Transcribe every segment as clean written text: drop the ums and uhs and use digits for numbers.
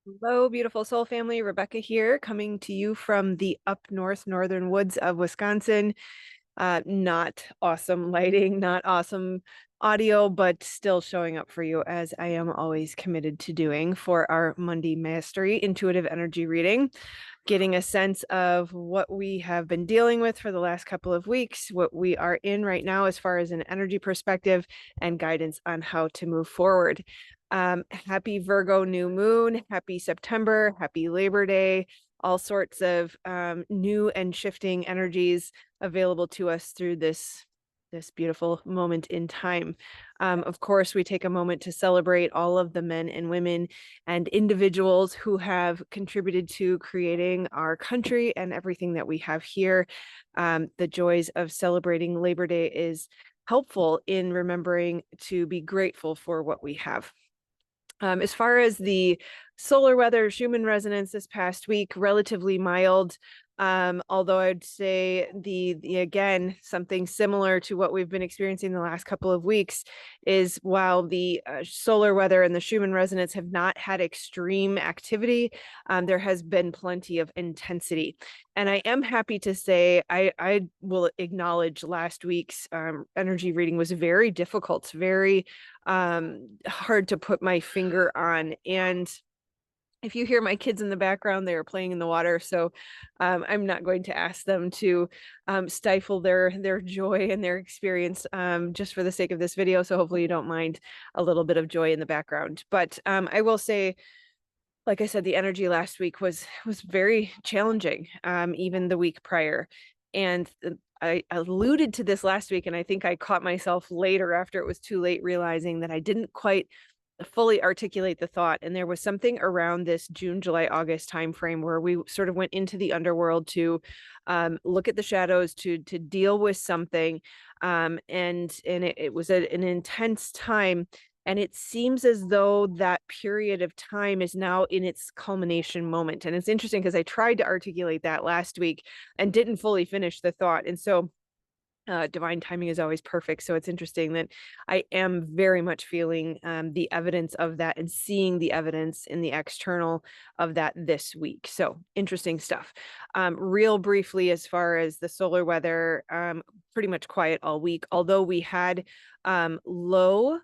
Hello, beautiful soul family. Rebecca here, coming to you from the up north northern woods of Wisconsin. Not awesome lighting, not awesome audio, but still showing up for you as I am always committed to doing for our Monday Mastery Intuitive Energy Reading, getting a sense of what we have been dealing with for the last couple of weeks, what we are in right now as far as an energy perspective, and guidance on how to move forward. Happy Virgo new moon, happy September, happy Labor Day, all sorts of new and shifting energies available to us through this beautiful moment in time. Of course, we take a moment to celebrate all of the men and women and individuals who have contributed to creating our country and everything that we have here. The joys of celebrating Labor Day is helpful in remembering to be grateful for what we have. As far as the solar weather, Schumann resonance this past week, relatively mild. Although I'd say the again, something similar to what we've been experiencing the last couple of weeks is while the solar weather and the Schumann resonance have not had extreme activity, there has been plenty of intensity. And I am happy to say I will acknowledge last week's energy reading was very difficult, very hard to put my finger on. And if you hear my kids in the background, they are playing in the water. So I'm not going to ask them to stifle their joy and their experience just for the sake of this video. So hopefully you don't mind a little bit of joy in the background. But I will say, like I said, the energy last week was very challenging, even the week prior. And I alluded to this last week, and I think I caught myself later after it was too late, realizing that I didn't quite fully articulate the thought. And there was something around this June, July, August timeframe where we sort of went into the underworld to look at the shadows, to deal with something. And it was an intense time. And it seems as though that period of time is now in its culmination moment. And it's interesting because I tried to articulate that last week and didn't fully finish the thought. And so divine timing is always perfect. So it's interesting that I am very much feeling the evidence of that and seeing the evidence in the external of that this week. So interesting stuff. Real briefly, as far as the solar weather, pretty much quiet all week, although we had low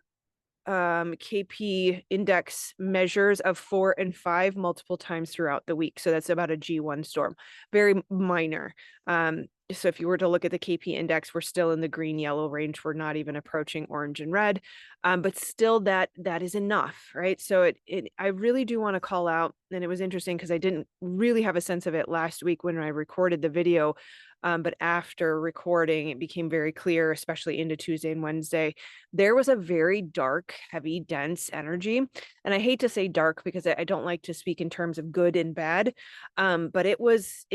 KP index measures of 4 and 5 multiple times throughout the week. So that's about a G1 storm, very minor. So if you were to look at the KP index, we're still in the green yellow range. We're not even approaching orange and red, but still that is enough, right? So I really do want to call out, and it was interesting because I didn't really have a sense of it last week when I recorded the video. But after recording, it became very clear, especially into Tuesday and Wednesday, there was a very dark, heavy, dense energy. And I hate to say dark because I don't like to speak in terms of good and bad. But it was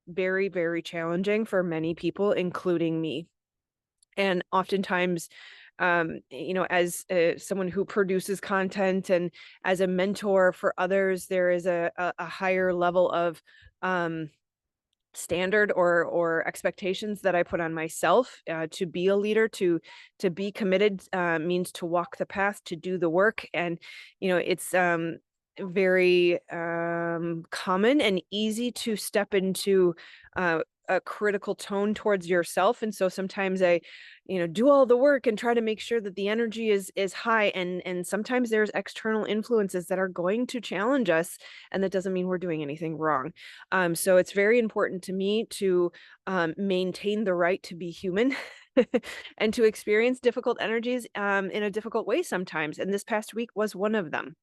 very, very challenging for many people, including me. And oftentimes, as someone who produces content and as a mentor for others, there is a higher level of standard or expectations that I put on myself to be a leader, to be committed, means to walk the path, to do the work. And it's very common and easy to step into a critical tone towards yourself. And so sometimes I do all the work and try to make sure that the energy is high, and sometimes there's external influences that are going to challenge us, and that doesn't mean we're doing anything wrong. So it's very important to me to maintain the right to be human and to experience difficult energies in a difficult way sometimes. And this past week was one of them.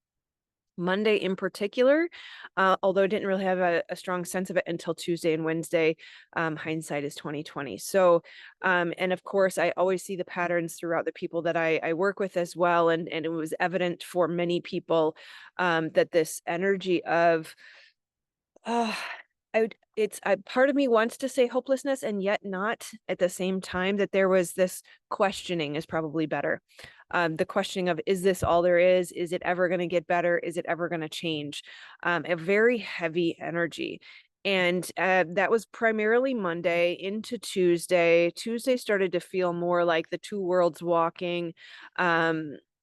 Monday in particular, although I didn't really have a strong sense of it until Tuesday and Wednesday. Hindsight is 2020. So, and of course, I always see the patterns throughout the people that I work with as well. And it was evident for many people that this energy of uh, it's a part of me wants to say hopelessness and yet not at the same time, that there was this questioning is probably better. The questioning of, is this all there is? Is it ever going to get better? Is it ever going to change? A very heavy energy. And that was primarily Monday into Tuesday. Tuesday started to feel more like the two worlds walking.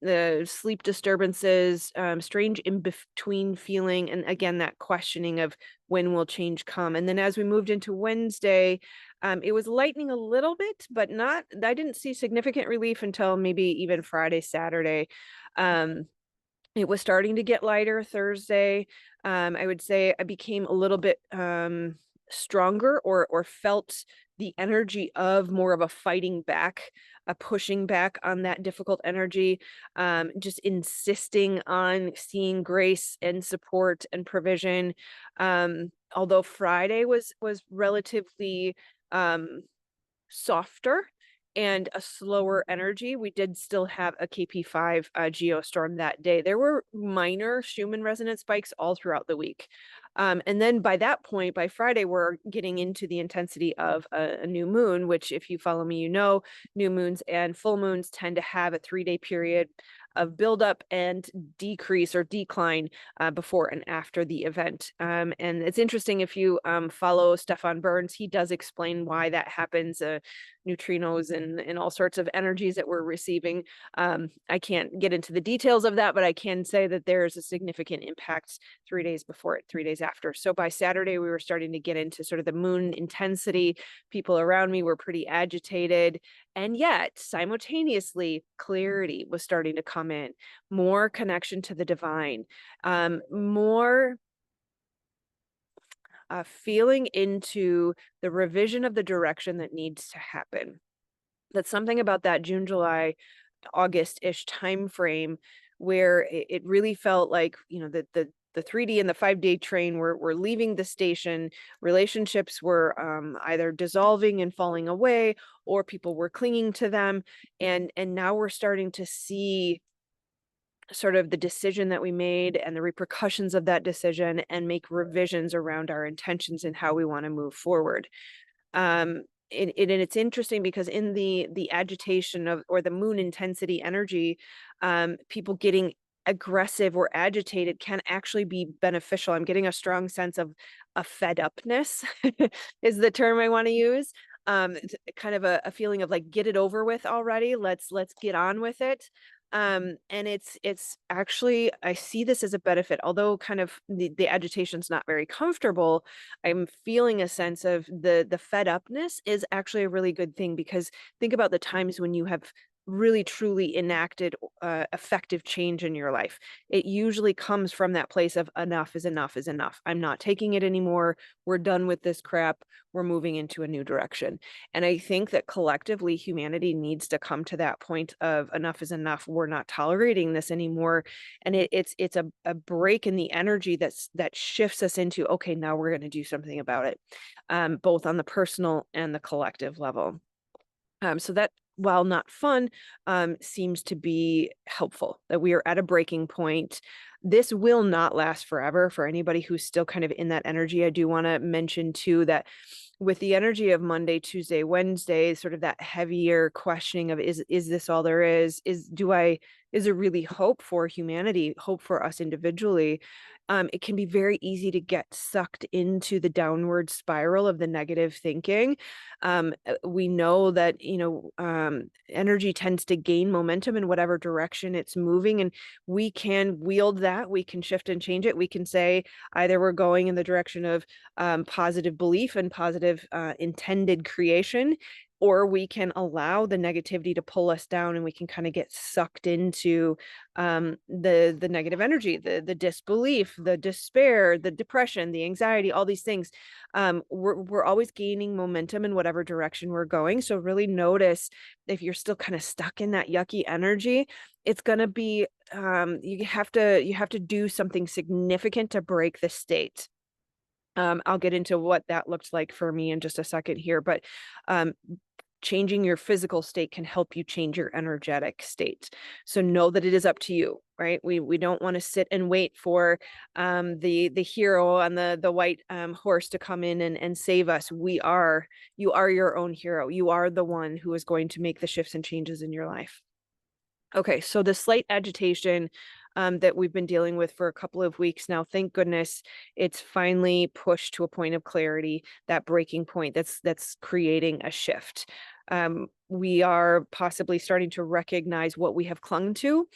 the sleep disturbances, strange in between feeling, and again, that questioning of when will change come. And then as we moved into Wednesday, it was lightening a little bit, but not, I didn't see significant relief until maybe even Friday, Saturday. Um, it was starting to get lighter Thursday. I would say I became a little bit stronger, or felt the energy of more of a fighting back, a pushing back on that difficult energy, just insisting on seeing grace and support and provision. Although Friday was relatively um softer and a slower energy, we did still have a KP5 geostorm that day. There were minor Schumann resonance spikes all throughout the week. And then by that point, by Friday, we're getting into the intensity of a new moon, which, if you follow me, you know, new moons and full moons tend to have a 3-day period of buildup and decrease or decline before and after the event. And it's interesting, if you follow Stefan Burns, he does explain why that happens. Neutrinos and all sorts of energies that we're receiving. I can't get into the details of that, but I can say that there is a significant impact 3 days before it, 3 days after. So by Saturday, we were starting to get into sort of the moon intensity. People around me were pretty agitated. And yet, simultaneously, clarity was starting to come in, more connection to the divine, more feeling into the revision of the direction that needs to happen. That's something about that June, July, August-ish time frame where it really felt like, you know, the 3D and the 5-day train were leaving the station. Relationships were either dissolving and falling away, or people were clinging to them. And now we're starting to see sort of the decision that we made and the repercussions of that decision, and make revisions around our intentions and how we want to move forward. And it's interesting because in the agitation of, or the moon intensity energy, people getting aggressive or agitated can actually be beneficial. I'm getting a strong sense of a fed upness is the term I want to use. It's kind of a feeling of like, get it over with already. Let's get on with it. And it's actually, I see this as a benefit, although kind of the agitation's not very comfortable. I'm feeling a sense of the fed upness is actually a really good thing, because think about the times when you have really truly enacted effective change in your life. It usually comes from that place of enough is enough is enough. I'm not taking it anymore. We're done with this crap. We're moving into a new direction. And I think that collectively humanity needs to come to that point of enough is enough. We're not tolerating this anymore. And it's a break in the energy that shifts us into, okay, now we're going to do something about it, both on the personal and the collective level. So that, while not fun, seems to be helpful, that we are at a breaking point. This will not last forever for anybody who's still kind of in that energy. I do want to mention too that with the energy of Monday, Tuesday, Wednesday, sort of that heavier questioning of, is this all there is? Is there really hope for humanity, hope for us individually? It can be very easy to get sucked into the downward spiral of the negative thinking. We know that, energy tends to gain momentum in whatever direction it's moving, and we can wield that. We can shift and change it. We can say either we're going in the direction of positive belief and positive intended creation, or we can allow the negativity to pull us down, and we can kind of get sucked into the negative energy, the disbelief, the despair, the depression, the anxiety, all these things. We're always gaining momentum in whatever direction we're going. So really notice if you're still kind of stuck in that yucky energy. It's going to be you have to do something significant to break the state. I'll get into what that looked like for me in just a second here, but changing your physical state can help you change your energetic state. So know that it is up to you, right? We don't want to sit and wait for the hero on the white horse to come in and save us. You are your own hero. You are the one who is going to make the shifts and changes in your life. Okay, so the slight agitation that we've been dealing with for a couple of weeks now, thank goodness it's finally pushed to a point of clarity, that breaking point that's creating a shift. we are possibly starting to recognize what we have clung to.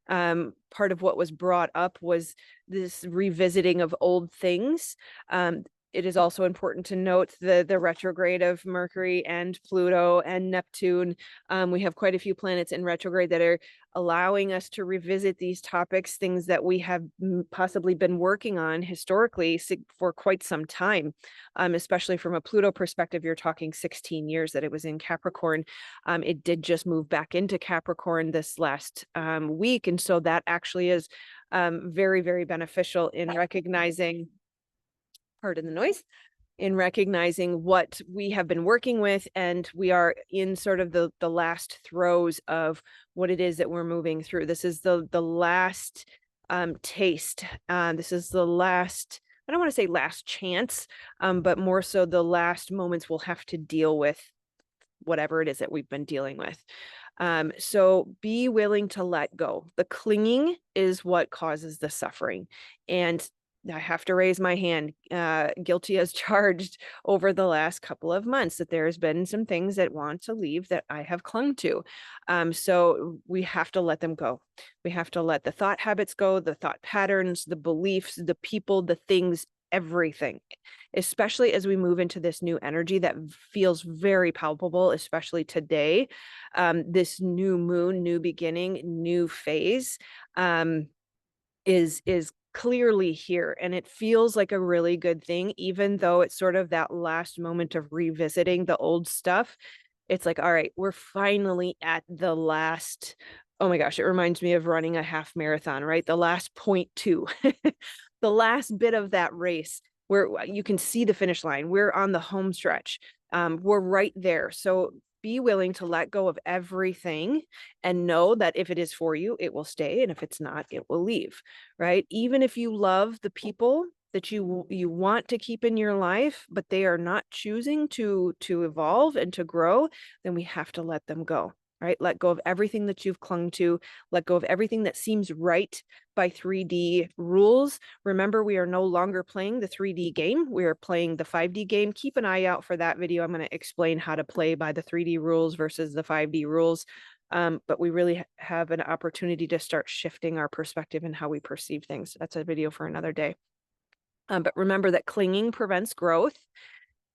Part of what was brought up was this revisiting of old things. It is also important to note the retrograde of Mercury and Pluto and Neptune. We have quite a few planets in retrograde that are allowing us to revisit these topics, things that we have possibly been working on historically for quite some time, especially from a Pluto perspective. You're talking 16 years that it was in Capricorn. It did just move back into Capricorn this last week. And so that actually is very, very beneficial in recognizing, pardon the noise, in recognizing what we have been working with, and we are in sort of the last throes of what it is that we're moving through. This is the last taste. This is the last, I don't want to say last chance, but more so the last moments we'll have to deal with whatever it is that we've been dealing with. So be willing to let go. The clinging is what causes the suffering. And I have to raise my hand, guilty as charged over the last couple of months, that there's been some things that want to leave that I have clung to. So we have to let them go. We have to let the thought habits go, the thought patterns, the beliefs, the people, the things, everything, especially as we move into this new energy that feels very palpable, especially today. This new moon, new beginning, new phase is clearly here, and it feels like a really good thing, even though it's sort of that last moment of revisiting the old stuff. It's like, all right, we're finally at the last, oh my gosh, it reminds me of running a half marathon, right? The last 0.2, the last bit of that race where you can see the finish line. We're on the home stretch. We're right there. So be willing to let go of everything and know that if it is for you, it will stay. And if it's not, it will leave, right? Even if you love the people that you want to keep in your life, but they are not choosing to evolve and to grow, then we have to let them go, right? Let go of everything that you've clung to, let go of everything that seems right by 3D rules. Remember, we are no longer playing the 3D game. We are playing the 5D game. Keep an eye out for that video. I'm going to explain how to play by the 3D rules versus the 5D rules. But we really have an opportunity to start shifting our perspective and how we perceive things. That's a video for another day. But remember that clinging prevents growth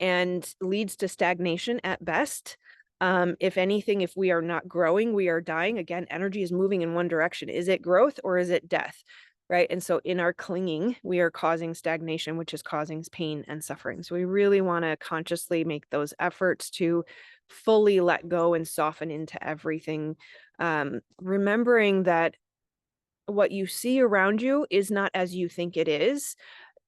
and leads to stagnation at best. If anything, if we are not growing, we are dying. Again, energy is moving in one direction. Is it growth or is it death? Right. And so in our clinging, we are causing stagnation, which is causing pain and suffering. So we really want to consciously make those efforts to fully let go and soften into everything. Remembering that what you see around you is not as you think it is.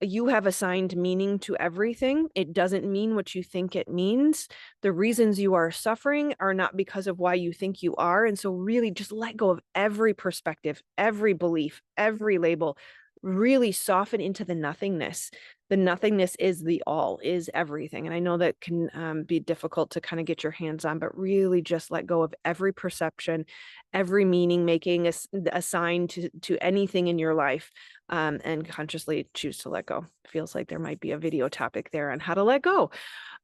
You have assigned meaning to everything. It doesn't mean what you think it means. The reasons you are suffering are not because of why you think you are. And so really just let go of every perspective, every belief, every label, really soften into the nothingness. The nothingness is the all, is everything. And I know that can be difficult to kind of get your hands on, but really just let go of every perception, every meaning making assigned to anything in your life, and consciously choose to let go. Feels like there might be a video topic there on how to let go.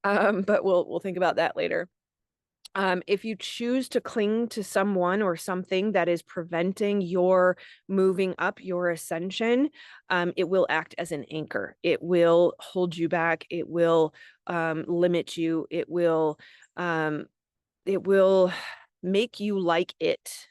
But we'll think about that later. If you choose to cling to someone or something that is preventing your moving up, your ascension, it will act as an anchor. It will hold you back. It will limit you. It will make you like it,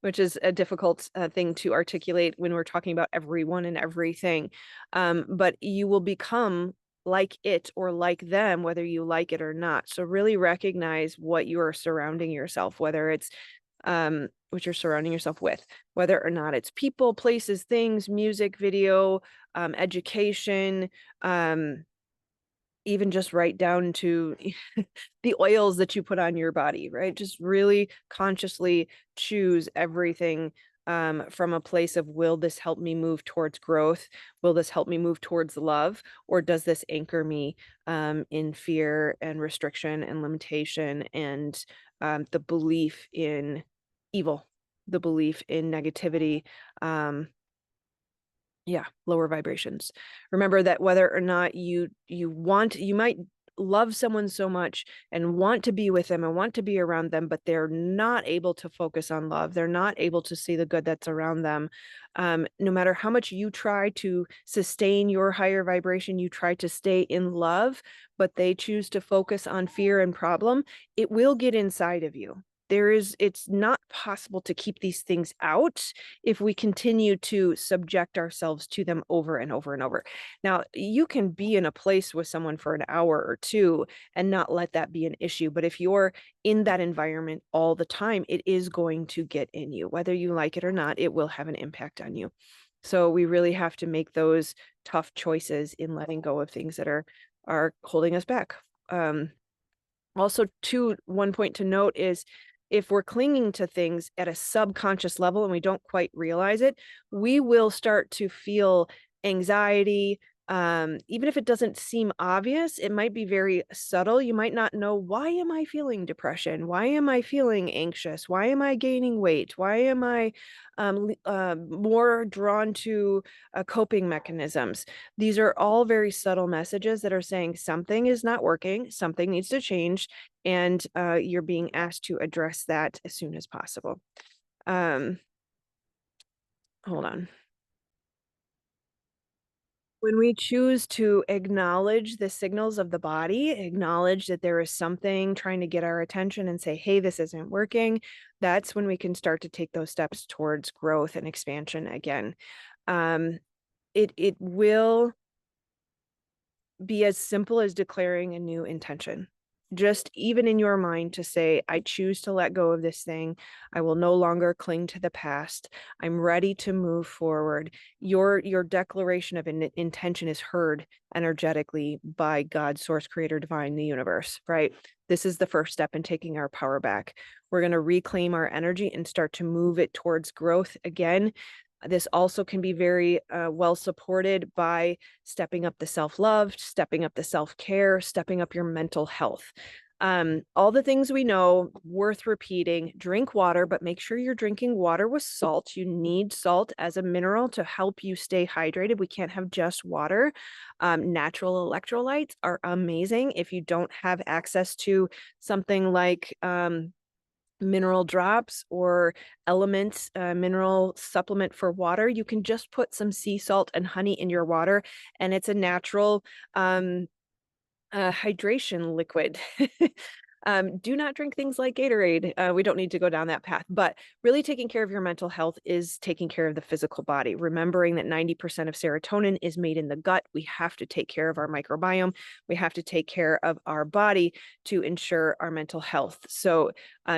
which is a difficult thing to articulate when we're talking about everyone and everything. But you will become like it or like them, whether you like it or not. So really recognize what you are surrounding yourself, whether it's what you're surrounding yourself with, whether or not it's people, places, things, music, video, education, even just right down to the oils that you put on your body, right? Just really consciously choose everything from a place of, will this help me move towards growth? Will this help me move towards love? Or does this anchor me in fear and restriction and limitation and the belief in evil, the belief in negativity, lower vibrations. Remember that whether or not you might love someone so much and want to be with them and want to be around them, but they're not able to focus on love. They're not able to see the good that's around them. No matter how much you try to sustain your higher vibration, you try to stay in love, but they choose to focus on fear and problem, it will get inside of you. It's not possible to keep these things out if we continue to subject ourselves to them over and over and over. Now, you can be in a place with someone for an hour or two and not let that be an issue. But if you're in that environment all the time, it is going to get in you. Whether you like it or not, it will have an impact on you. So we really have to make those tough choices in letting go of things that are holding us back. Also, one point to note is if we're clinging to things at a subconscious level and we don't quite realize it, we will start to feel anxiety. Even if it doesn't seem obvious, it might be very subtle. You might not know, why am I feeling depression? Why am I feeling anxious? Why am I gaining weight? Why am I more drawn to coping mechanisms? These are all very subtle messages that are saying something is not working, something needs to change, and you're being asked to address that as soon as possible. Hold on. When we choose to acknowledge the signals of the body, acknowledge that there is something trying to get our attention and say, hey, this isn't working, that's when we can start to take those steps towards growth and expansion again. It will be as simple as declaring a new intention. Just even in your mind to say, I choose to let go of this thing. I will no longer cling to the past. I'm ready to move forward. Your declaration of an intention is heard energetically by God, source, creator, divine, the universe, right? This is the first step in taking our power back. We're going to reclaim our energy and start to move it towards growth again. This also can be very well supported by stepping up the self-love, stepping up the self-care, stepping up your mental health. All the things we know, worth repeating. Drink water, but make sure you're drinking water with salt. You need salt as a mineral to help you stay hydrated. We can't have just water. Natural electrolytes are amazing. If you don't have access to something like mineral drops or elements, mineral supplement for water, you can just put some sea salt and honey in your water, and it's a natural hydration liquid. Do not drink things like Gatorade. We don't need to go down that path, but really taking care of your mental health is taking care of the physical body. Remembering that 90% of serotonin is made in the gut. We have to take care of our microbiome. We have to take care of our body to ensure our mental health. So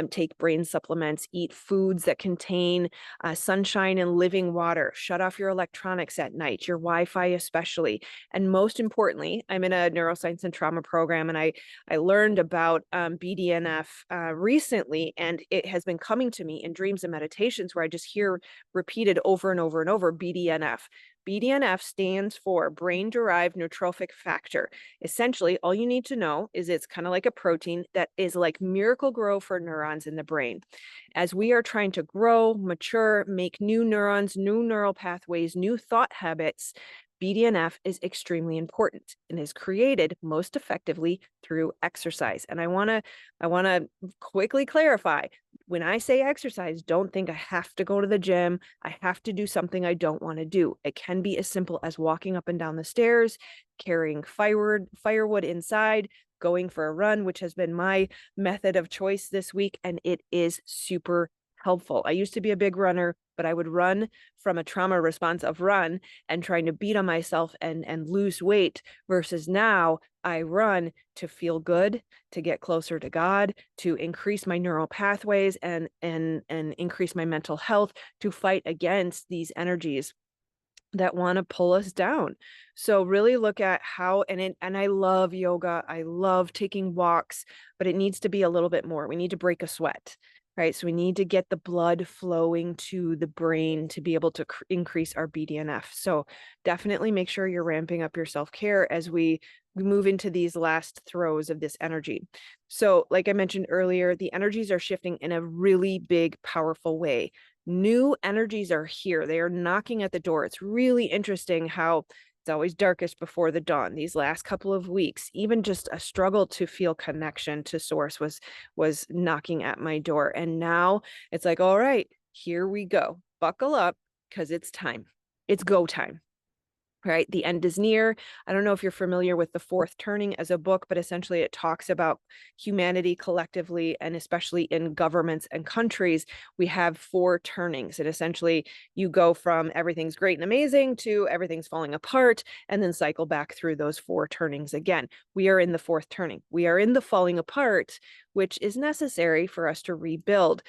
take brain supplements, eat foods that contain sunshine and living water, shut off your electronics at night, your Wi-Fi especially. And most importantly, I'm in a neuroscience and trauma program, and I learned about BDNF recently, and it has been coming to me in dreams and meditations where I just hear repeated over and over and over BDNF. BDNF stands for brain-derived neurotrophic factor. Essentially, all you need to know is it's kind of like a protein that is like Miracle-Gro for neurons in the brain. As we are trying to grow, mature, make new neurons, new neural pathways, new thought habits, BDNF is extremely important and is created most effectively through exercise. And I want to quickly clarify, when I say exercise, don't think I have to go to the gym. I have to do something I don't want to do. It can be as simple as walking up and down the stairs, carrying firewood inside, going for a run, which has been my method of choice this week, and it is super helpful. I used to be a big runner, but I would run from a trauma response of run and trying to beat on myself and lose weight, versus now I run to feel good, to get closer to God, to increase my neural pathways and increase my mental health, to fight against these energies that want to pull us down. So really look at how, and I love yoga. I love taking walks, but it needs to be a little bit more. We need to break a sweat, right? So we need to get the blood flowing to the brain to be able to increase our BDNF. So definitely make sure you're ramping up your self-care as we move into these last throes of this energy. So like I mentioned earlier, the energies are shifting in a really big, powerful way. New energies are here. They are knocking at the door. It's really interesting how It's always darkest before the dawn. These last couple of weeks, even just a struggle to feel connection to source was knocking at my door. And now it's like, all right, here we go. Buckle up because it's time. It's go time. Right? The end is near. I don't know if you're familiar with The Fourth Turning as a book, but essentially it talks about humanity collectively, and especially in governments and countries, we have four turnings. And essentially you go from everything's great and amazing to everything's falling apart, and then cycle back through those four turnings again. We are in the fourth turning. We are in the falling apart, which is necessary for us to rebuild.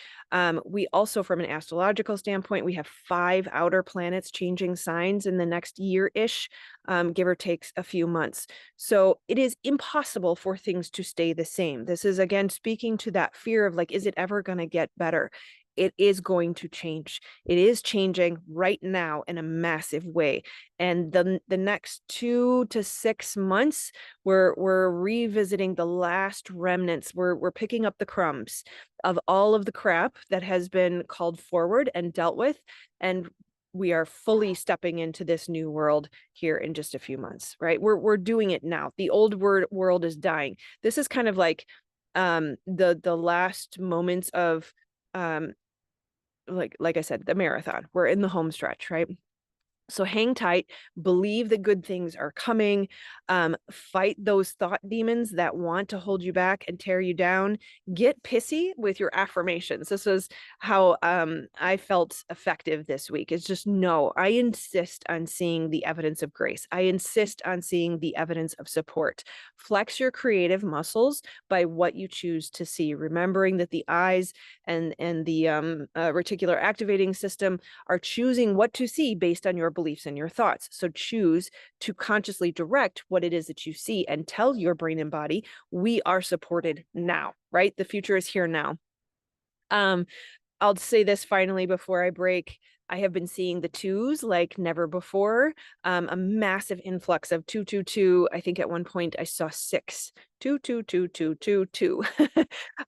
We also, from an astrological standpoint, we have 5 outer planets changing signs in the next year-ish, give or take a few months. So it is impossible for things to stay the same. This is, again, speaking to that fear of like, is it ever going to get better? It is going to change. It is changing right now in a massive way. And the next 2 to 6 months, we're revisiting the last remnants. We're picking up the crumbs of all of the crap that has been called forward and dealt with, and we are fully stepping into this new world here in just a few months, right? We're doing it now. The old world is dying. This is kind of like the last moments of like I said, the marathon. We're in the home stretch, right? So hang tight, believe that good things are coming, fight those thought demons that want to hold you back and tear you down. Get pissy with your affirmations. This is how I felt effective this week. It's just, no, I insist on seeing the evidence of grace. I insist on seeing the evidence of support. Flex your creative muscles by what you choose to see, remembering that the eyes and the reticular activating system are choosing what to see based on your beliefs and your thoughts. So choose to consciously direct what it is that you see and tell your brain and body, we are supported now, right? The future is here now. I'll say this finally before I break. I have been seeing the 2s like never before. A massive influx of 222. I think at one point I saw 6. 2, 2, 2, 2, 2, 2.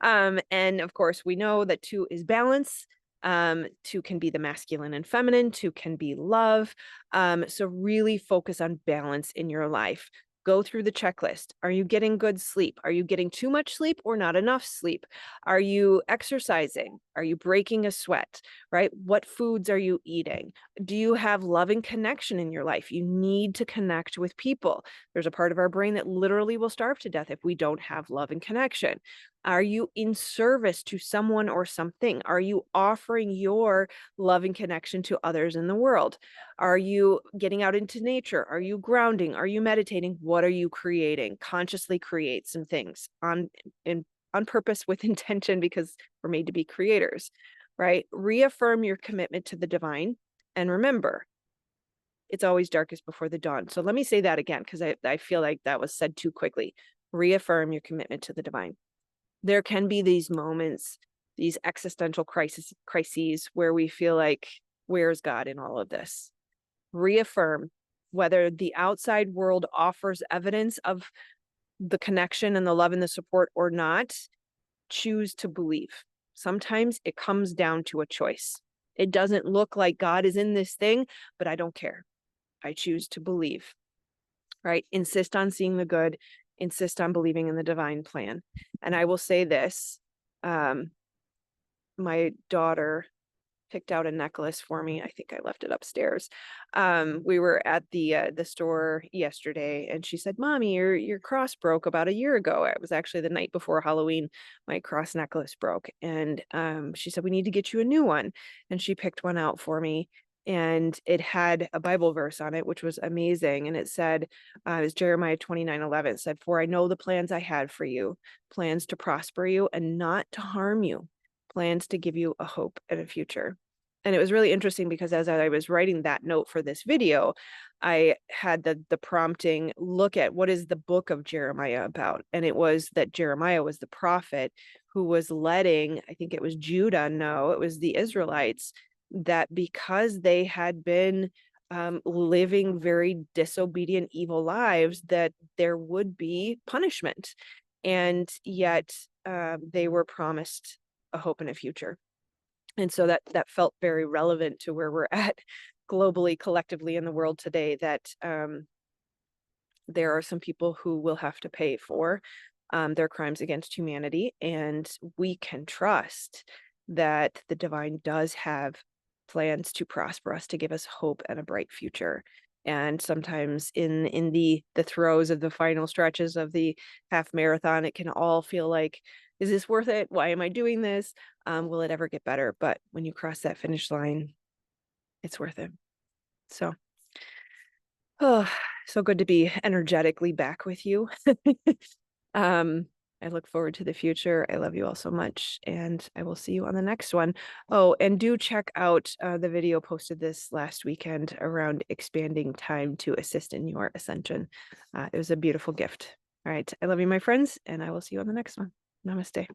And of course, we know that 2 is balance. 2 can be the masculine and feminine. 2 can be love. So really focus on balance in your life. Go through the checklist. Are you getting good sleep? Are you getting too much sleep or not enough sleep? Are you exercising? Are you breaking a sweat, right? What foods are you eating? Do you have loving connection in your life? You need to connect with people. There's a part of our brain that literally will starve to death if we don't have love and connection. Are you in service to someone or something? Are you offering your loving connection to others in the world? Are you getting out into nature? Are you grounding? Are you meditating? What are you creating? Consciously create some things on purpose with intention, because we're made to be creators, right? Reaffirm your commitment to the divine. And remember, it's always darkest before the dawn. So let me say that again, because I feel like that was said too quickly. Reaffirm your commitment to the divine. There can be these moments, these existential crises where we feel like, where's God in all of this? Reaffirm, whether the outside world offers evidence of the connection and the love and the support or not, choose to believe. Sometimes it comes down to a choice. It doesn't look like God is in this thing, but I don't care. I choose to believe, right? Insist on seeing the good, insist on believing in the divine plan. And I will say this, my daughter picked out a necklace for me. I think I left it upstairs. We were at the store yesterday, and she said, "Mommy, your cross broke about a year ago." It was actually the night before Halloween. My cross necklace broke, and she said, "We need to get you a new one." And she picked one out for me, and it had a Bible verse on it, which was amazing. And it said, it was Jeremiah 29:11. It said, "For I know the plans I had for you, plans to prosper you and not to harm you, plans to give you a hope and a future." And it was really interesting because as I was writing that note for this video, I had the prompting, look at what is the book of Jeremiah about. And it was that Jeremiah was the prophet who was letting, I think it was Judah, no, it was the Israelites, that because they had been living very disobedient, evil lives, that there would be punishment. And yet they were promised a hope and a future. And so that felt very relevant to where we're at globally, collectively in the world today, that there are some people who will have to pay for their crimes against humanity, and we can trust that the divine does have plans to prosper us, to give us hope and a bright future. And sometimes in the throes of the final stretches of the half marathon, it can all feel like, is this worth it? Why am I doing this? Will it ever get better? But when you cross that finish line, it's worth it. So, oh, so good to be energetically back with you. Um, I look forward to the future. I love you all so much, and I will see you on the next one. Oh, and do check out the video posted this last weekend around expanding time to assist in your ascension. It was a beautiful gift. All right. I love you, my friends, and I will see you on the next one. Namaste.